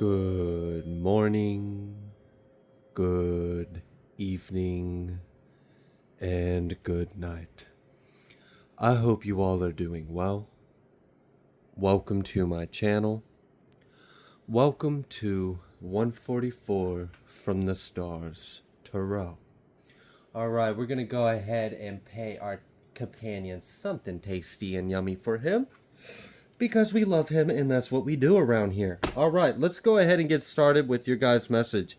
Good morning, good evening, and good night. I hope you all are doing well. Welcome to my channel. Welcome to 144 from the Stars Tarot. Alright, we're going to go ahead and pay our companion something tasty and yummy for him. Because we love him and that's what we do around here. Alright, let's go ahead and get started with your guys' message.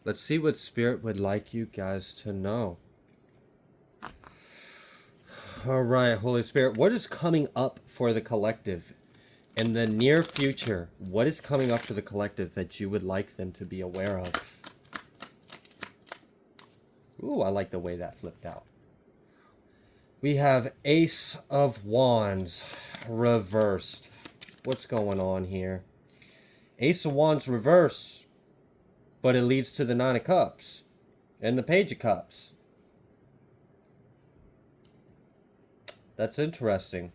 Let's see what Spirit would like you guys to know. Alright, Holy Spirit, what is coming up for the collective in the near future? What is coming up for the collective that you would like them to be aware of? Ooh, I like the way that flipped out. We have Ace of Wands reversed. What's going on here? Ace of Wands reversed, but it leads to the Nine of Cups and the Page of Cups. That's interesting.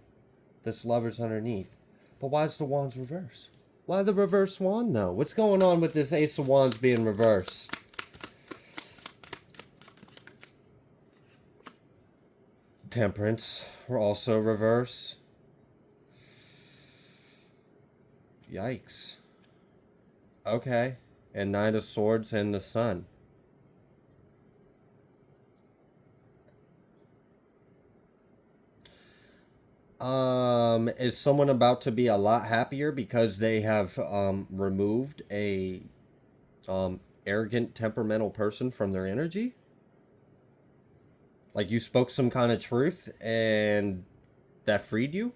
This Lover's underneath. But why is the Wands reversed? Why the reverse wand though? What's going on with this Ace of Wands being reversed? Temperance were also reverse. Yikes. Okay. And Knight of Swords and the Sun. Is someone about to be a lot happier because they have removed a arrogant, temperamental person from their energy? Like you spoke some kind of truth and that freed you?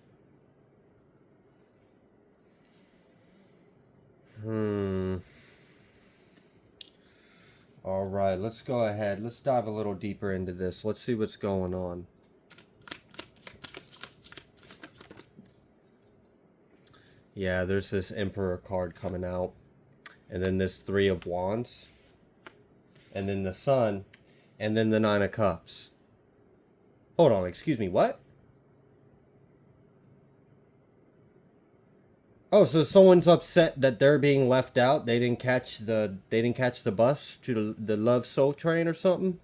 Alright, let's go ahead. Let's dive a little deeper into this. Let's see what's going on. Yeah, there's this Emperor card coming out. And then this Three of Wands. And then the Sun. And then the Nine of Cups. Hold on, excuse me, what? Oh, so someone's upset that they're being left out. They didn't catch the bus to the Love Soul Train or something.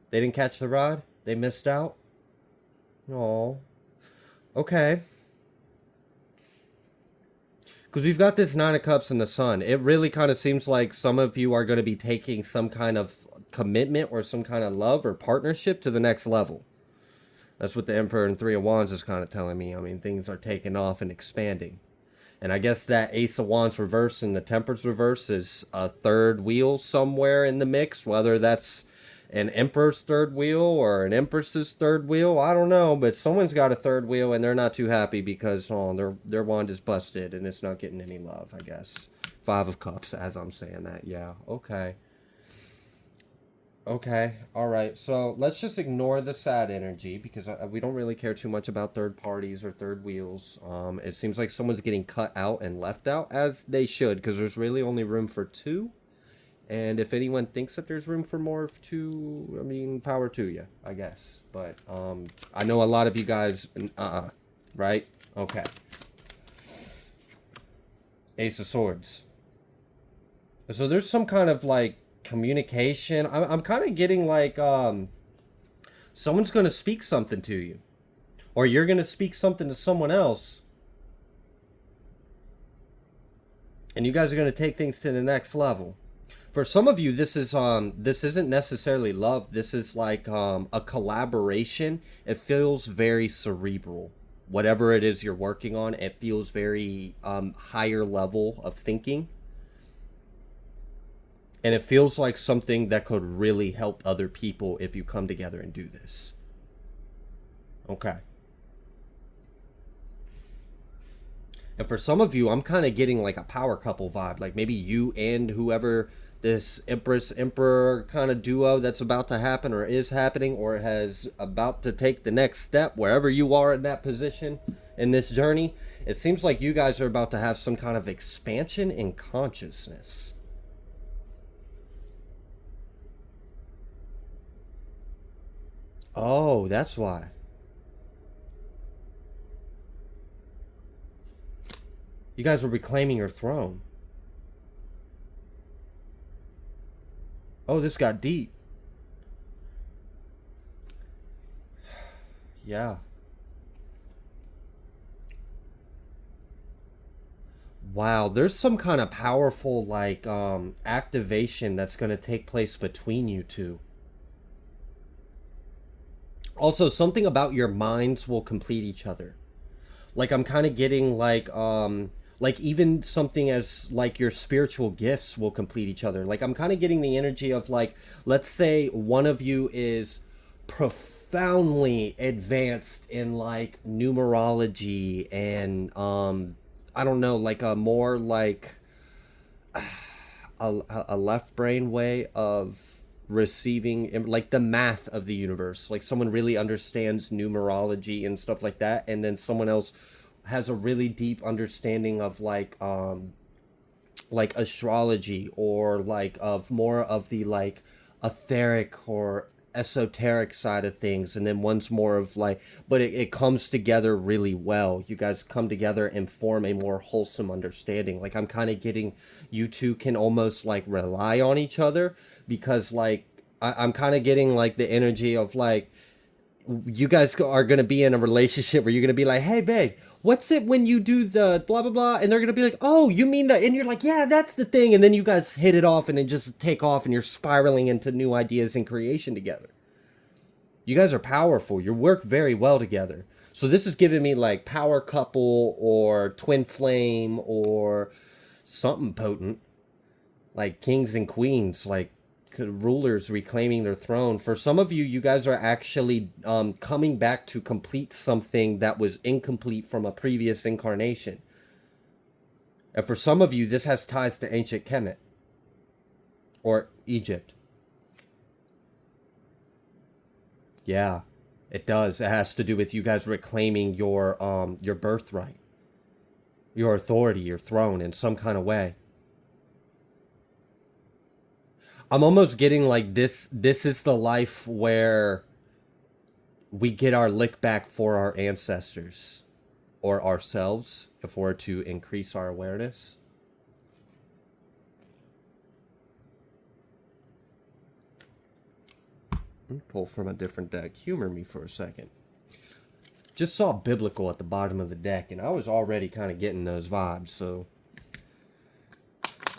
They didn't catch the ride. They missed out. Oh, okay. Because we've got this Nine of Cups and the Sun. It really kind of seems like some of you are going to be taking some kind of commitment or some kind of love or partnership to the next level. That's what the Emperor and Three of Wands is kind of telling me. I mean, things are taking off and expanding. And I guess that Ace of Wands reverse and the Temperance reverse is a third wheel somewhere in the mix. Whether that's an Emperor's third wheel or an Empress's third wheel, I don't know. But someone's got a third wheel and they're not too happy because their wand is busted and it's not getting any love, I guess. Five of Cups as I'm saying that. Yeah, okay. Okay, alright, so let's just ignore the sad energy because we don't really care too much about third parties or third wheels. It seems like someone's getting cut out and left out, as they should, because there's really only room for two. And if anyone thinks that there's room for more of two, I mean, power to you, I guess. But I know a lot of you guys, right? Okay. Ace of Swords. So there's some kind of, like, communication. I'm kind of getting like someone's going to speak something to you, or you're going to speak something to someone else, and you guys are going to take things to the next level. For some of you, this isn't necessarily love. This is like a collaboration. It feels very cerebral. Whatever it is you're working on, it feels very higher level of thinking. And it feels like something that could really help other people if you come together and do this. Okay. And for some of you, I'm kind of getting like a power couple vibe. Like maybe you and whoever this Emperor kind of duo that's about to happen or is happening or has about to take the next step, wherever you are in that position in this journey. It seems like you guys are about to have some kind of expansion in consciousness. Oh, that's why. You guys are reclaiming your throne. Oh, this got deep. Yeah. Wow, there's some kind of powerful like activation that's going to take place between you two. Also, something about your minds will complete each other. Like I'm kind of getting like even something as like your spiritual gifts will complete each other. Like I'm kind of getting the energy of like, let's say one of you is profoundly advanced in like numerology and I don't know, like a more like a left brain way of receiving like the math of the universe, like someone really understands numerology and stuff like that, and then someone else has a really deep understanding of like astrology or like of more of the like etheric or esoteric side of things, and then one's more of like, but it comes together really well. You guys come together and form a more wholesome understanding. Like I'm kind of getting you two can almost like rely on each other because like I'm kind of getting like the energy of like you guys are going to be in a relationship where you're going to be like, hey, babe, what's it when you do the blah, blah, blah? And they're going to be like, oh, you mean that? And you're like, yeah, that's the thing. And then you guys hit it off and then just take off and you're spiraling into new ideas and creation together. You guys are powerful. You work very well together. So this is giving me like power couple or twin flame or something potent, like kings and queens, like rulers reclaiming their throne. For some of you, you guys are actually coming back to complete something that was incomplete from a previous incarnation. And for some of you, this has ties to ancient Kemet or Egypt. Yeah, it does. It has to do with you guys reclaiming your birthright, your authority, your throne in some kind of way. I'm almost getting like this is the life where we get our lick back for our ancestors or ourselves if we're to increase our awareness. Pull from a different deck. Humor me for a second. Just saw biblical at the bottom of the deck, and I was already kind of getting those vibes, so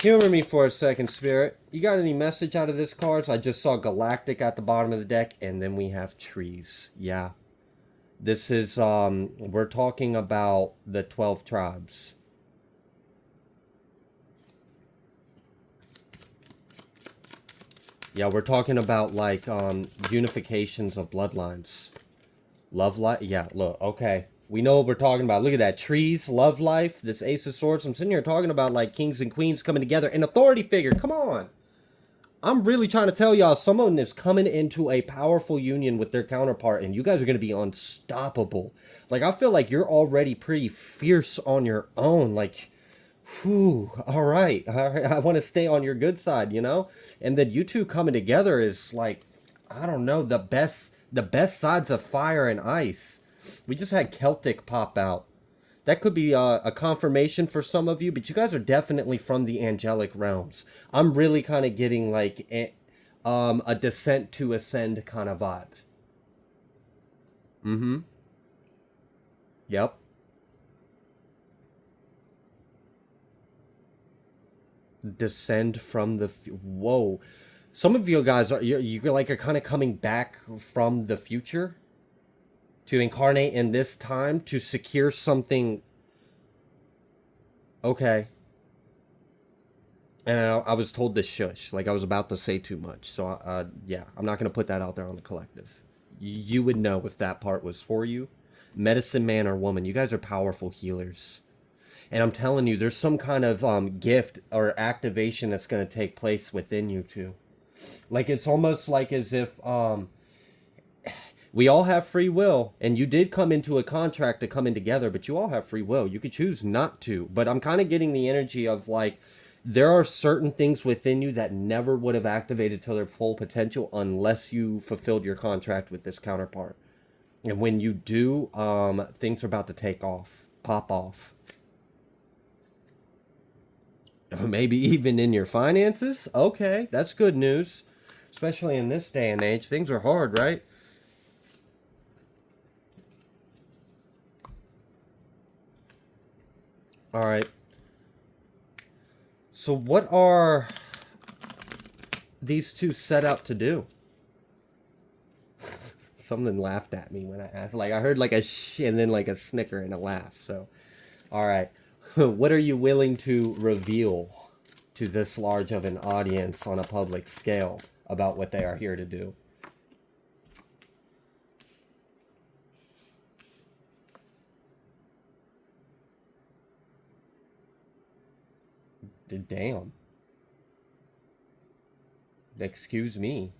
humor me for a second, Spirit. You got any message out of this card? So I just saw galactic at the bottom of the deck, and then we have trees. Yeah. This is, we're talking about the 12 tribes. Yeah, we're talking about, like, unifications of bloodlines. Love life? Yeah, look, okay. We know what we're talking about. Look at that. Trees, love life, this Ace of Swords. I'm sitting here talking about, like, kings and queens coming together. An authority figure, come on. I'm really trying to tell y'all, someone is coming into a powerful union with their counterpart, and you guys are going to be unstoppable. Like, I feel like you're already pretty fierce on your own. Like, whew, all right. I want to stay on your good side, you know? And then you two coming together is like, I don't know, the best sides of fire and ice. We just had Celtic pop out. That could be a confirmation for some of you, but you guys are definitely from the angelic realms. I'm really kind of getting like a descent to ascend kind of vibe. Mm-hmm. Yep. Descend from the whoa. Some of you guys are you're like are kind of coming back from the future to incarnate in this time to secure something. Okay. And I was told to shush, like I was about to say too much. So, yeah, I'm not going to put that out there on the collective. You would know if that part was for you. Medicine man or woman, you guys are powerful healers. And I'm telling you, there's some kind of gift or activation that's going to take place within you two. Like, it's almost like as if we all have free will, and you did come into a contract to come in together, but you all have free will. You could choose not to. But I'm kind of getting the energy of like, there are certain things within you that never would have activated to their full potential unless you fulfilled your contract with this counterpart. And when you do, things are about to take off, pop off. Maybe even in your finances. Okay, that's good news. especially in this day and age. Things are hard, right? All right. So, what are these two set out to do? Someone laughed at me when I asked. Like, I heard like a and then like a snicker and a laugh. So, all right. What are you willing to reveal to this large of an audience on a public scale about what they are here to do? Damn. Excuse me.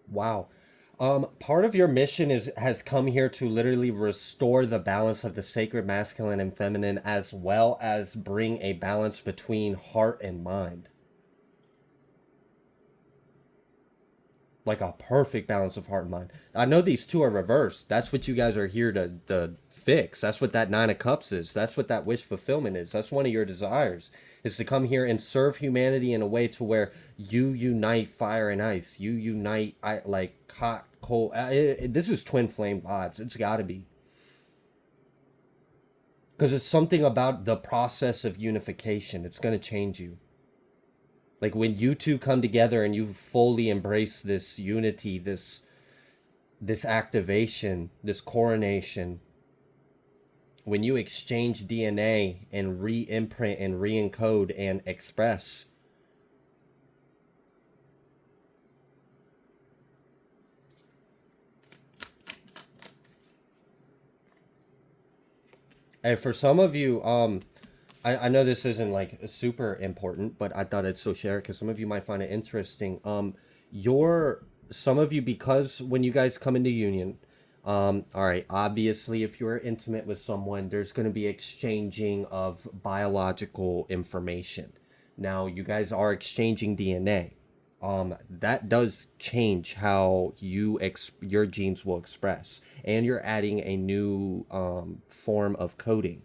Wow. Part of your mission is has come here to literally restore the balance of the sacred masculine and feminine, as well as bring a balance between heart and mind. Like a perfect balance of heart and mind. I know these two are reversed. That's what you guys are here to fix. That's what that Nine of Cups is. That's what that wish fulfillment is. That's one of your desires, is to come here and serve humanity in a way to where you unite fire and ice. You unite like hot, cold. This is twin flame vibes. It's got to be. Because it's something about the process of unification. It's going to change you. Like when you two come together and you fully embrace this unity, this activation, this coronation, when you exchange DNA and re-imprint and re-encode and express, and for some of you, I know this isn't like super important, but I thought I'd still share it because some of you might find it interesting. Your Some of you, because when you guys come into union, all right, obviously, if you're intimate with someone, there's going to be exchanging of biological information. Now, you guys are exchanging DNA. That does change how your genes will express, and you're adding a new form of coding.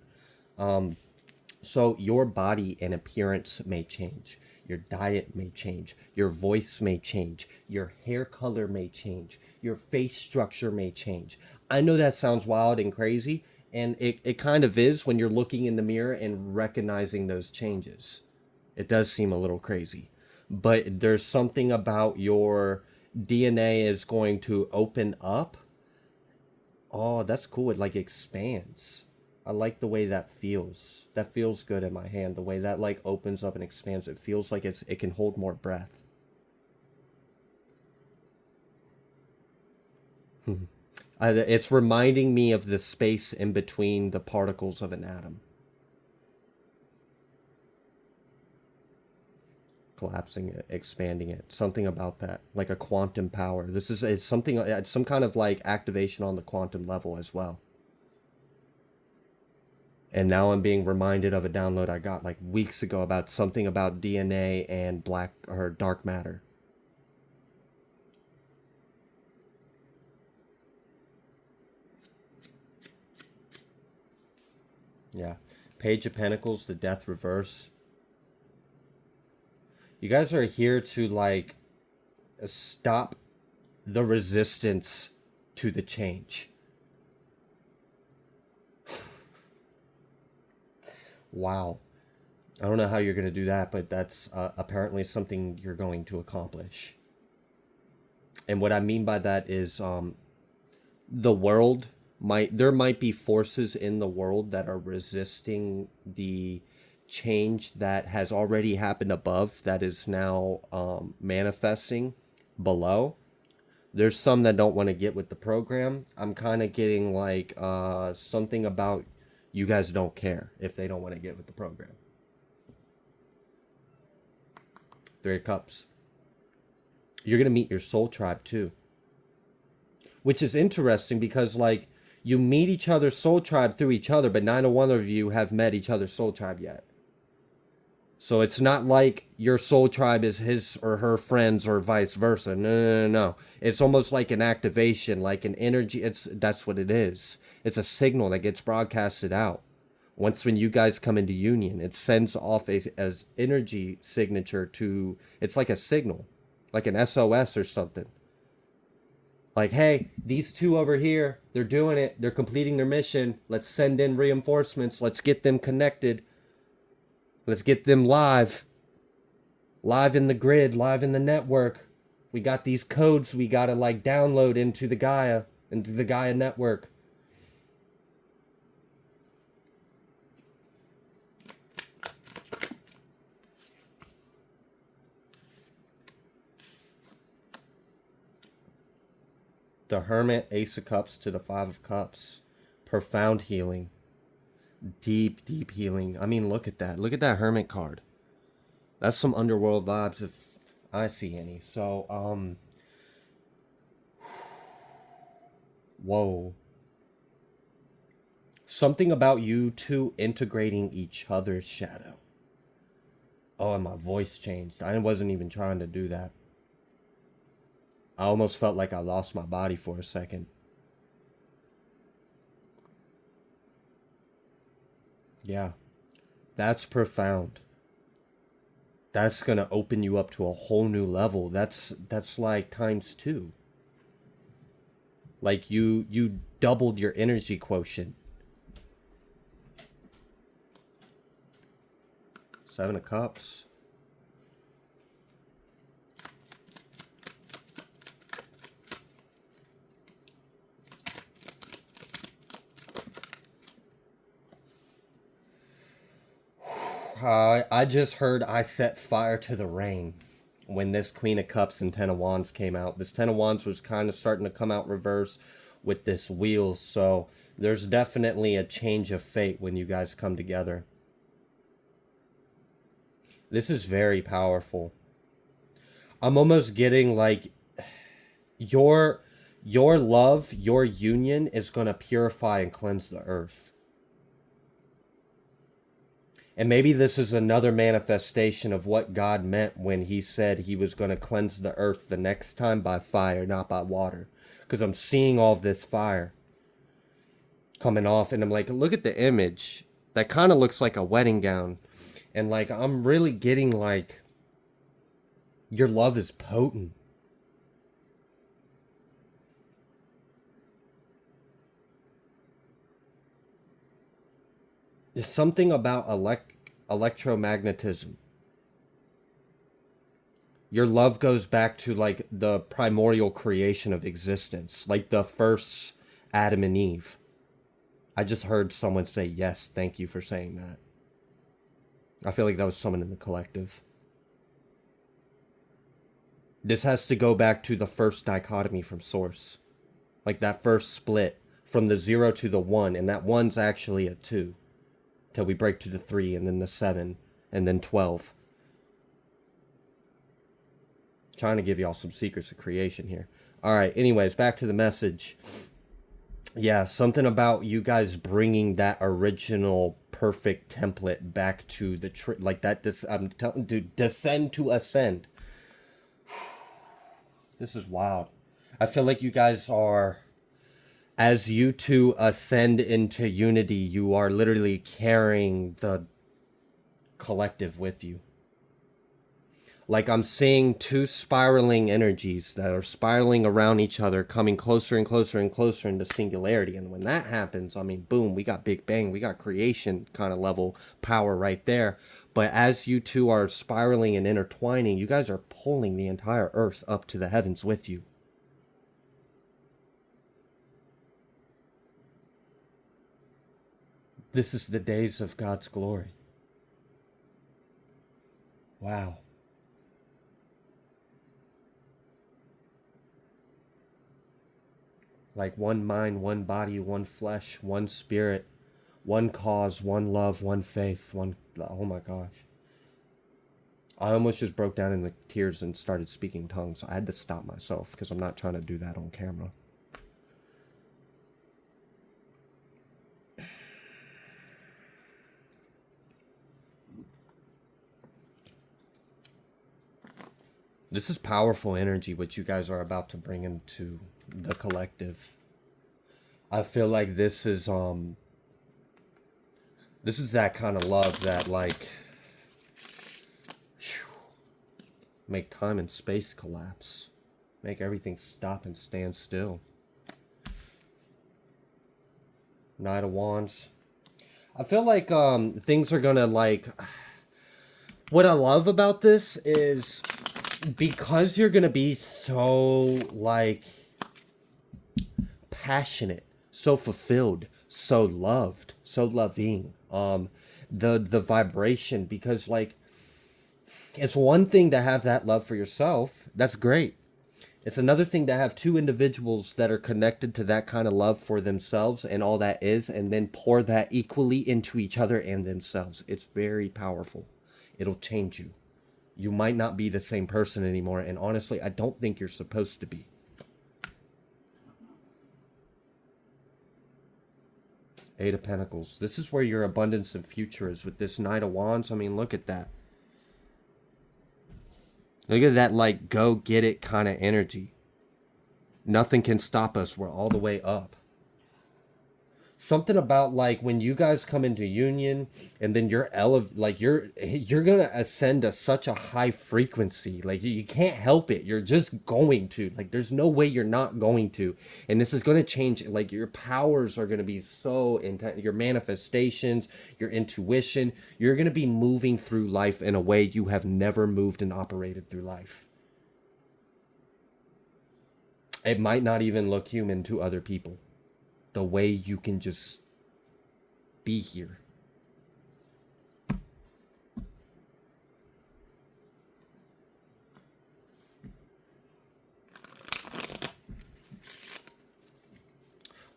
So your body and appearance may change. Your diet may change. Your voice may change. Your hair color may change. Your face structure may change. I know that sounds wild and crazy, and it kind of is when you're looking in the mirror and recognizing those changes. It does seem a little crazy. But there's something about your DNA is going to open up. Oh, that's cool. It like expands. I like the way that feels. That feels good in my hand. The way that like opens up and expands. It feels like it can hold more breath. It's reminding me of the space in between the particles of an atom. Collapsing it, expanding it. Something about that. Like a quantum power. This is it's something it's some kind of like activation on the quantum level as well. And now I'm being reminded of a download I got like weeks ago about something about DNA and black or dark matter. Yeah. Page of Pentacles, the Death Reverse. You guys are here to like stop the resistance to the change. Wow. I don't know how you're going to do that, but that's apparently something you're going to accomplish. And what I mean by that is the world there might be forces in the world that are resisting the change that has already happened above that is now manifesting below. There's some that don't want to get with the program. I'm kind of getting like something about you guys don't care if they don't want to get with the program. Three of Cups. You're going to meet your soul tribe too, which is interesting because like you meet each other's soul tribe through each other, but neither one of you have met each other's soul tribe yet. So it's not like your soul tribe is his or her friends or vice versa. No. It's almost like an activation, like an energy. That's what it is. It's a signal that gets broadcasted out. Once when you guys come into union, it sends off as energy signature to, it's like a signal, like an SOS or something. Like, hey, these two over here, they're doing it. They're completing their mission. Let's send in reinforcements. Let's get them connected. Let's get them live. Live in the grid, live in the network. We got these codes we gotta like download into the Gaia network. The Hermit, Ace of Cups to the Five of Cups. Profound healing. Deep, deep healing. I mean, look at that. Look at that Hermit card. That's some underworld vibes if I see any. So, whoa. Something about you two integrating each other's shadow. Oh, and my voice changed. I wasn't even trying to do that. I almost felt like I lost my body for a second. Yeah, that's profound. That's gonna open you up to a whole new level. That's like times two. Like you doubled your energy quotient. Seven of Cups. I just heard I set fire to the rain when this Queen of Cups and Ten of Wands came out. This Ten of Wands was kind of starting to come out reverse with this wheel, so there's definitely a change of fate when you guys come together. This is very powerful. I'm almost getting like your love, your union is going to purify and cleanse the earth. And maybe this is another manifestation of what God meant when he said he was going to cleanse the earth the next time by fire, not by water. Because I'm seeing all this fire coming off, and I'm like, look at the image. That kind of looks like a wedding gown. And like, I'm really getting like, your love is potent. There's something about electromagnetism. Your love goes back to like the primordial creation of existence, like the first Adam and Eve. I just heard someone say, yes, thank you for saying that. I feel like that was someone in the collective. This has to go back to the first dichotomy from Source. Like that first split from the 0 to the 1, and that 1's actually a 2. Till we break to the 3, and then the 7, and then 12. Trying to give y'all some secrets of creation here. Alright, anyways, back to the message. Yeah, something about you guys bringing that original perfect template back to the like that. I'm telling you, descend to ascend. This is wild. I feel like you guys are, as you two ascend into unity, you are literally carrying the collective with you. Like I'm seeing two spiraling energies that are spiraling around each other, coming closer and closer and closer into singularity. And when that happens, I mean, boom, we got Big Bang, we got creation kind of level power right there. But as you two are spiraling and intertwining, you guys are pulling the entire earth up to the heavens with you. This is the days of God's glory. Wow. Like one mind, one body, one flesh, one spirit, one cause, one love, one faith, one... Oh my gosh. I almost just broke down in the tears and started speaking tongues. I had to stop myself because I'm not trying to do that on camera. This is powerful energy what you guys are about to bring into the collective. I feel like this is This is that kind of love that, like, phew, make time and space collapse. Make everything stop and stand still. Knight of Wands. I feel like things are gonna, like, what I love about this is because you're gonna be so, like, passionate, so fulfilled, so loved, so loving. The vibration, because, like, it's one thing to have that love for yourself. That's great. It's another thing to have two individuals that are connected to that kind of love for themselves and all that is, and then pour that equally into each other and themselves. It's very powerful. It'll change you. You might not be the same person anymore, and honestly, I don't think you're supposed to be. Eight of Pentacles. This is where your abundance and future is with this Knight of Wands. I mean, look at that. Look at that, like, go get it kind of energy. Nothing can stop us. We're all the way up. Something about, like, when you guys come into union and then you're you're gonna ascend to such a high frequency. Like, you can't help it. You're just going to. Like, there's no way you're not going to. And this is going to change. Like, your powers are going to be so intense. Your manifestations, your intuition. You're going to be moving through life in a way you have never moved and operated through life. It might not even look human to other people. The way you can just be here.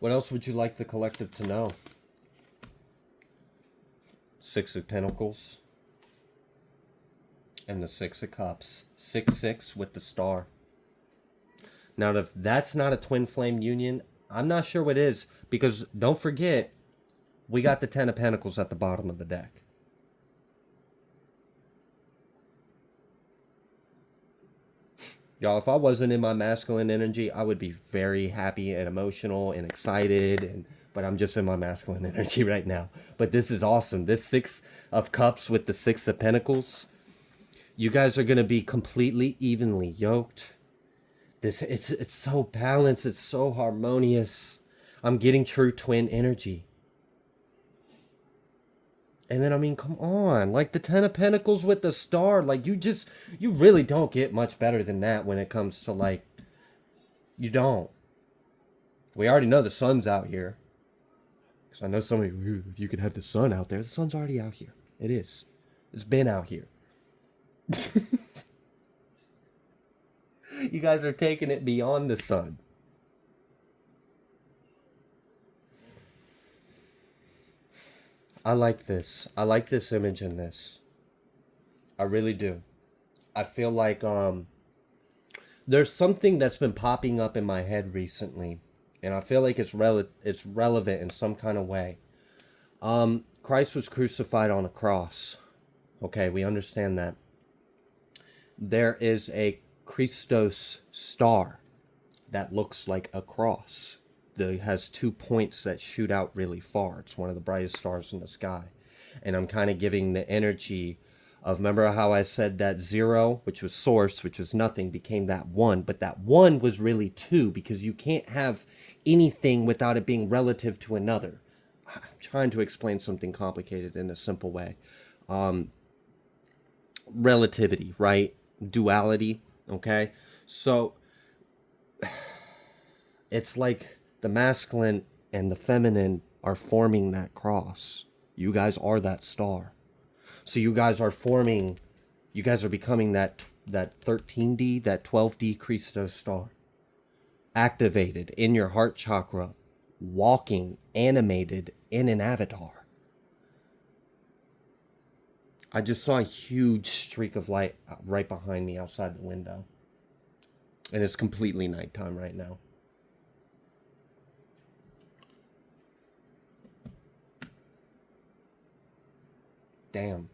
What else would you like the collective to know? Six of Pentacles. And the Six of Cups. 6-6 with the star. Now, if that's not a twin flame union, I'm not sure what is, because don't forget, we got the Ten of Pentacles at the bottom of the deck. Y'all, if I wasn't in my masculine energy, I would be very happy and emotional and excited, but I'm just in my masculine energy right now. But this is awesome. This Six of Cups with the Six of Pentacles, you guys are going to be completely evenly yoked. It's so balanced, it's so harmonious. I'm getting true twin energy. And then, I mean, come on, like the Ten of Pentacles with the star, like you really don't get much better than that when it comes to, like, you don't. We already know the sun's out here. Because I know some of you could have the sun out there. The sun's already out here. It is. It's been out here. You guys are taking it beyond the sun. I like this. I like this image in this. I really do. I feel like there's something that's been popping up in my head recently, and I feel like it's relevant in some kind of way. Christ was crucified on a cross. Okay, we understand that. There is a Christos star that looks like a cross. It has 2 points that shoot out really far. It's one of the brightest stars in the sky. And I'm kind of giving the energy of, remember how I said that 0, which was source, which was nothing, became that 1. But that 1 was really 2, because you can't have anything without it being relative to another. I'm trying to explain something complicated in a simple way. Relativity, right? Duality. Okay, so it's like the masculine and the feminine are forming that cross. You guys are that star. So you guys are becoming that 13D, that 12D Christos star. Activated in your heart chakra, walking, animated in an avatar. I just saw a huge streak of light right behind me outside the window. And it's completely nighttime right now. Damn.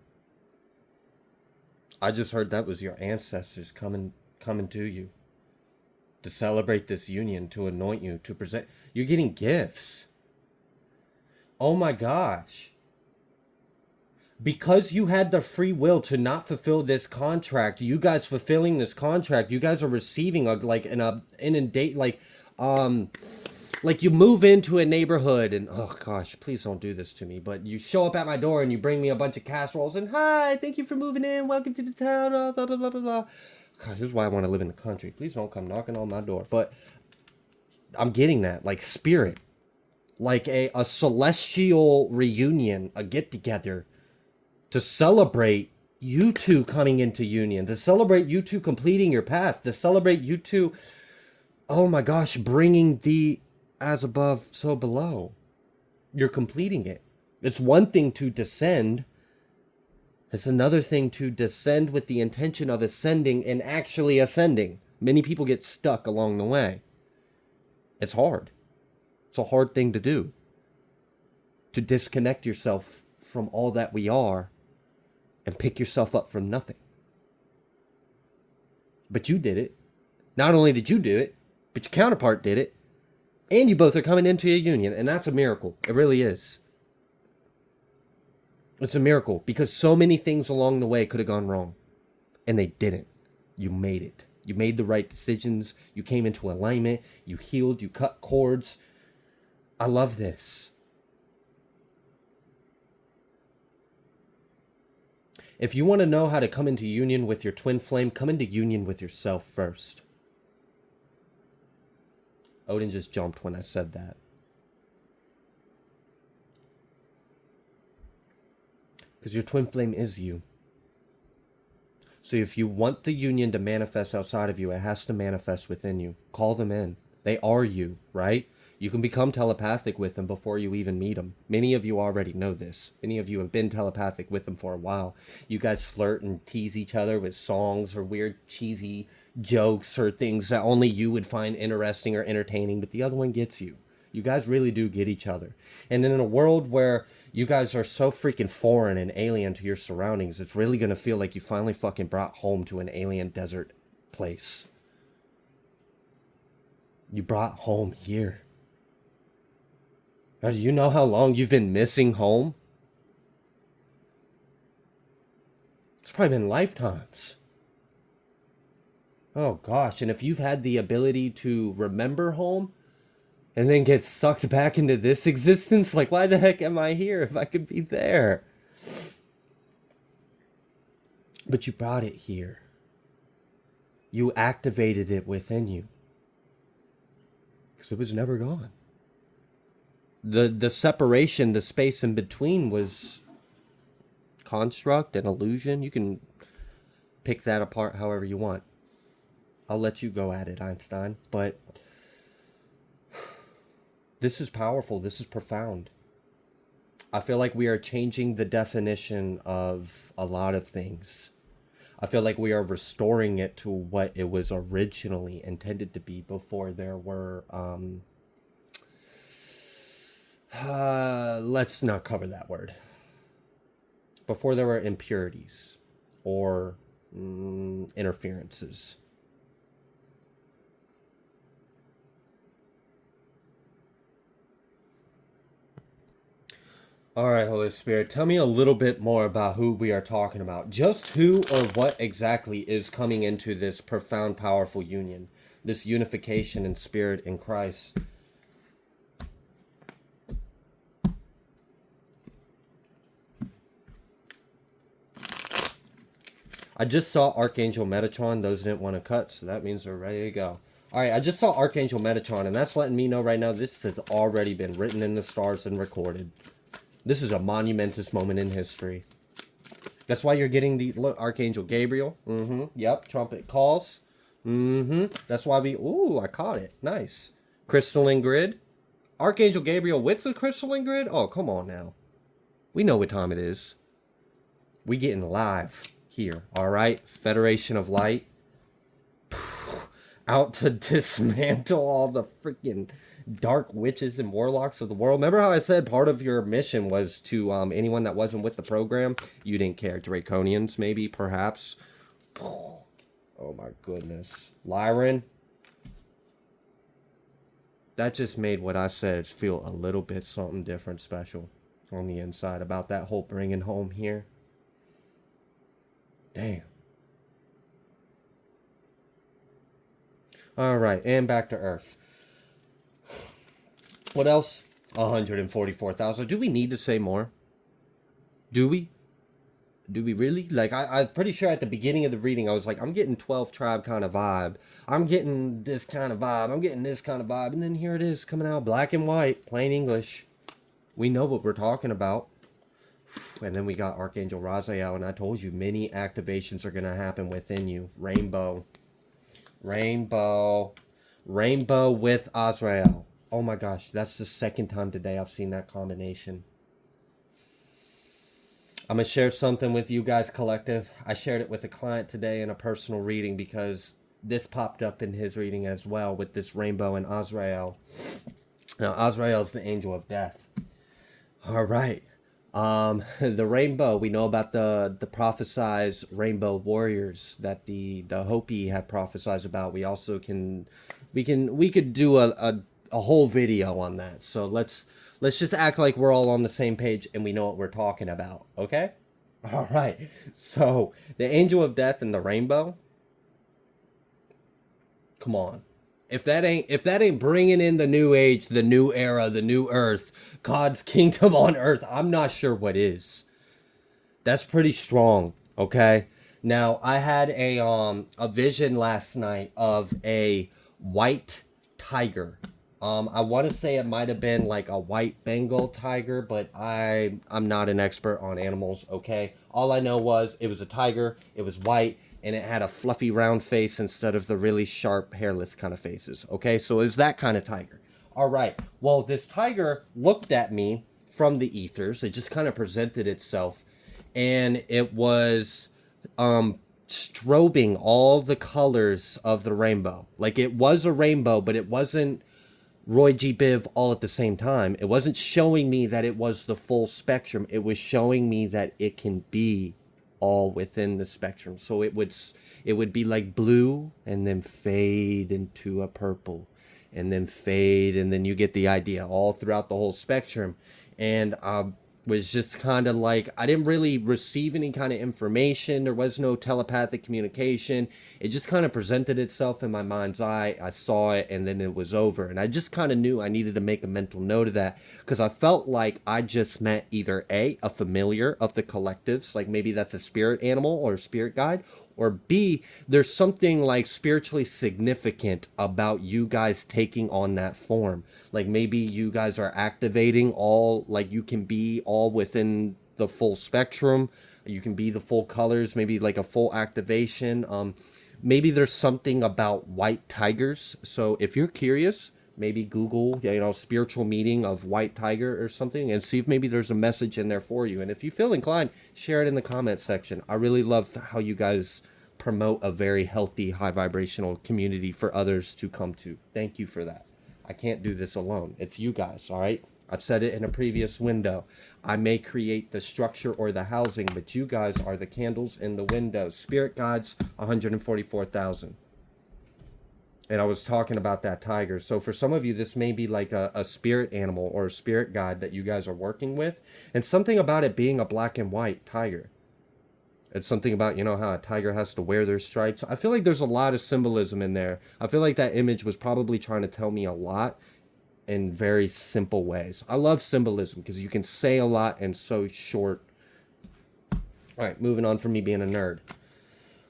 I just heard that was your ancestors coming to you. To celebrate this union, to anoint you, to present. You're getting gifts. Oh my gosh. Because you had the free will to not fulfill this contract, you guys fulfilling this contract, you guys are receiving a like an inundate like you move into a neighborhood and oh gosh, please don't do this to me, but you show up at my door and you bring me a bunch of casseroles and hi, thank you for moving in, welcome to the town, blah blah blah blah blah. God, this is why I want to live in the country. Please don't come knocking on my door. But I'm getting that, like spirit, like a celestial reunion, a get together to celebrate you two coming into union, to celebrate you two completing your path, to celebrate you two, oh my gosh, bringing the as above, so below. You're completing it. It's one thing to descend. It's another thing to descend with the intention of ascending and actually ascending. Many people get stuck along the way. It's hard. It's a hard thing to do. To disconnect yourself from all that we are and pick yourself up from nothing. But you did it. Not only did you do it, but your counterpart did it. And you both are coming into a union. And that's a miracle. It really is. It's a miracle because so many things along the way could have gone wrong. And they didn't. You made it. You made the right decisions. You came into alignment. You healed. You cut cords. I love this. If you want to know how to come into union with your twin flame, come into union with yourself first. Odin just jumped when I said that. Because your twin flame is you. So if you want the union to manifest outside of you, it has to manifest within you. Call them in. They are you, right? You can become telepathic with them before you even meet them. Many of you already know this. Many of you have been telepathic with them for a while. You guys flirt and tease each other with songs or weird cheesy jokes or things that only you would find interesting or entertaining, but the other one gets you. You guys really do get each other. And in a world where you guys are so freaking foreign and alien to your surroundings, it's really going to feel like you finally fucking brought home to an alien desert place. You brought home here. Now, do you know how long you've been missing home? It's probably been lifetimes. Oh gosh, and if you've had the ability to remember home and then get sucked back into this existence, like why the heck am I here if I could be there? But you brought it here. You activated it within you. Because it was never gone. The separation, the space in between was construct and illusion. You can pick that apart however you want. I'll let you go at it, Einstein. But this is powerful. This is profound. I feel like we are changing the definition of a lot of things. I feel like we are restoring it to what it was originally intended to be before there were, let's not cover that word. Before there were impurities or interferences. All right, Holy Spirit, tell me a little bit more about who we are talking about. Just who or what exactly is coming into this profound, powerful union, this unification in spirit in Christ. I just saw Archangel Metatron. Those didn't want to cut, so that means they're ready to go. All right, I just saw Archangel Metatron, and that's letting me know right now this has already been written in the stars and recorded. This is a monumentous moment in history. That's why you're getting the, look, Archangel Gabriel. Yep, trumpet calls. That's why we, ooh, I caught it. Nice. Crystalline grid. Archangel Gabriel with the crystalline grid? Oh, come on now. We know what time it is. We getting live here, all right? Federation of Light. Out to dismantle all the freaking dark witches and warlocks of the world. Remember how I said part of your mission was to anyone that wasn't with the program? You didn't care. Draconians, maybe, perhaps. Oh my goodness. Lyran. That just made what I said feel a little bit something different special. on the inside about that whole bringing home here. Damn. All right, and back to Earth. What else? 144,000. Do we need to say more? Do we? Do we really? Like, I'm pretty sure at the beginning of the reading, I was like, I'm getting 12 tribe kind of vibe. I'm getting this kind of vibe. I'm getting this kind of vibe. And then here it is coming out black and white, plain English. We know what we're talking about. And then we got Archangel Raziel, and I told you many activations are going to happen within you. Rainbow. Rainbow. Rainbow with Azrael. Oh my gosh, that's the second time today I've seen that combination. I'm going to share something with you guys, collective. I shared it with a client today in a personal reading because this popped up in his reading as well with this rainbow and Azrael. Now, Azrael is the angel of death. All right. The rainbow, we know about the prophesized rainbow warriors that the Hopi have prophesized about. We also we could do a whole video on that. So let's just act like we're all on the same page and we know what we're talking about, okay? All right. So, the angel of death and the rainbow. Come on. If that ain't bringing in the new age, the new era, the new earth, God's kingdom on earth, I'm not sure what is. That's pretty strong, okay? Now, I had a vision last night of a white tiger. I want to say it might have been like a white Bengal tiger, but I'm not an expert on animals, okay? All I know was it was a tiger, it was white, and it had a fluffy round face instead of the really sharp hairless kind of faces, okay? So it was that kind of tiger. All right. Well, this tiger looked at me from the ethers. It just kind of presented itself, and it was strobing all the colors of the rainbow. Like it was a rainbow, but it wasn't Roy G. Biv all at the same time. It wasn't showing me that it was the full spectrum. It was showing me that it can be all within the spectrum. So it would be like blue and then fade into a purple and then fade, and then you get the idea all throughout the whole spectrum. And was just kind of like, I didn't really receive any kind of information. There was no telepathic communication. It just kind of presented itself in my mind's eye. I saw it and then it was over. And I just kind of knew I needed to make a mental note of that because I felt like I just met either a familiar of the collectives, like maybe that's a spirit animal or a spirit guide, or B, there's something like spiritually significant about you guys taking on that form. Like maybe you guys are activating all, like you can be all within the full spectrum. You can be the full colors, maybe like a full activation. Maybe there's something about white tigers. So if you're curious, maybe Google, spiritual meaning of white tiger or something and see if maybe there's a message in there for you. And if you feel inclined, share it in the comments section. I really love how you guys promote a very healthy, high vibrational community for others to come to. Thank you for that. I can't do this alone. It's you guys, all right? I've said it in a previous window. I may create the structure or the housing, but you guys are the candles in the windows. Spirit guides, 144,000. And I was talking about that tiger. So for some of you, this may be like a spirit animal or a spirit guide that you guys are working with. And something about it being a black and white tiger. It's something about, how a tiger has to wear their stripes. I feel like there's a lot of symbolism in there. I feel like that image was probably trying to tell me a lot in very simple ways. I love symbolism because you can say a lot in so short. All right, moving on from me being a nerd.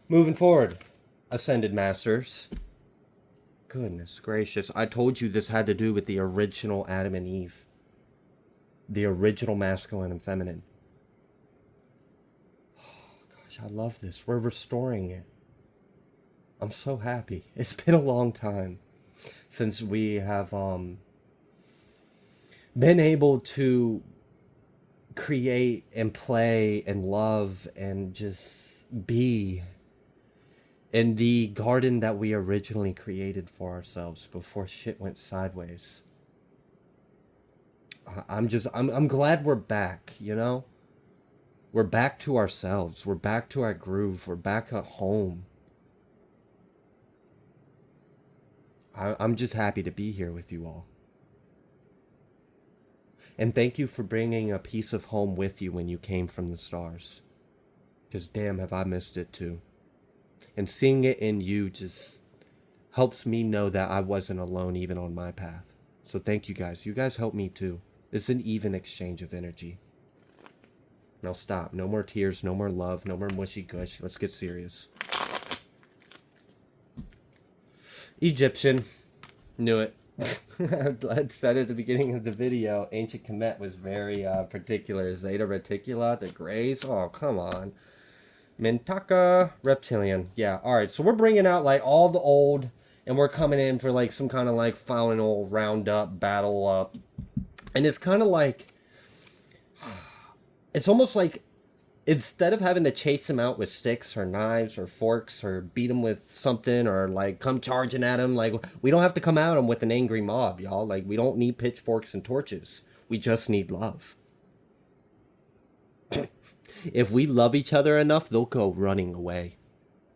Moving forward, Ascended Masters. Goodness gracious. I told you this had to do with the original Adam and Eve. The original masculine and feminine. Oh, gosh, I love this. We're restoring it. I'm so happy. It's been a long time since we have been able to create and play and love and just be in the garden that we originally created for ourselves before shit went sideways. I'm glad we're back, We're back to ourselves. We're back to our groove. We're back at home. I'm just happy to be here with you all. And thank you for bringing a piece of home with you when you came from the stars. Because damn, have I missed it too. And seeing it in you just helps me know that I wasn't alone even on my path. So thank you guys. You guys help me too. It's an even exchange of energy. Now stop. No more tears, no more love, no more mushy gush. Let's get serious. Egyptian. Knew it. I said at the beginning of the video, Ancient Kemet was very particular. Zeta Reticula, the Greys. Oh, come on. Mintaka, Reptilian. Yeah, alright. So we're bringing out like all the old, and we're coming in for like some kind of like final roundup, battle up. And it's kind of like, it's almost like instead of having to chase him out with sticks or knives or forks or beat him with something or like come charging at him, like we don't have to come at him with an angry mob, y'all. Like we don't need pitchforks and torches. We just need love. If we love each other enough, they'll go running away,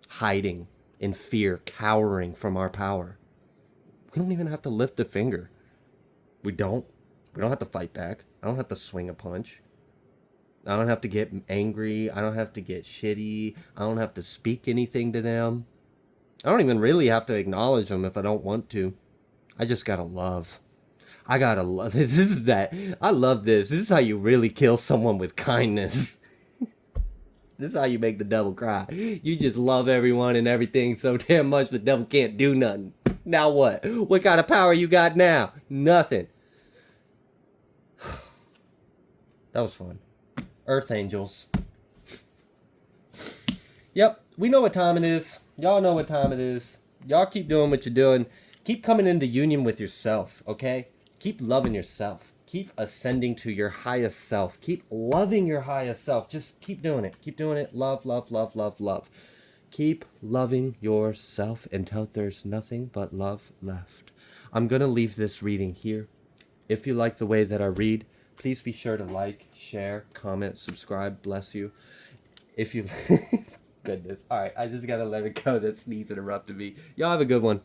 hiding in fear, cowering from our power. We don't even have to lift a finger. We don't. We don't have to fight back. I don't have to swing a punch. I don't have to get angry. I don't have to get shitty. I don't have to speak anything to them. I don't even really have to acknowledge them if I don't want to. I just gotta love. I gotta love. This is that. I love this. This is how you really kill someone with kindness. This is how you make the devil cry. You just love everyone and everything so damn much the devil can't do nothing. Now what? What kind of power you got now? Nothing. That was fun. Earth angels. Yep, we know what time it is. Y'all know what time it is. Y'all keep doing what you're doing. Keep coming into union with yourself, okay? Keep loving yourself. Keep ascending to your highest self. Keep loving your highest self. Just keep doing it. Keep doing it. Love, love, love, love, love. Keep loving yourself until there's nothing but love left. I'm going to leave this reading here. If you like the way that I read, please be sure to like, share, comment, subscribe. Bless you. If you... Goodness. All right, I just got to let it go. That sneeze interrupted me. Y'all have a good one.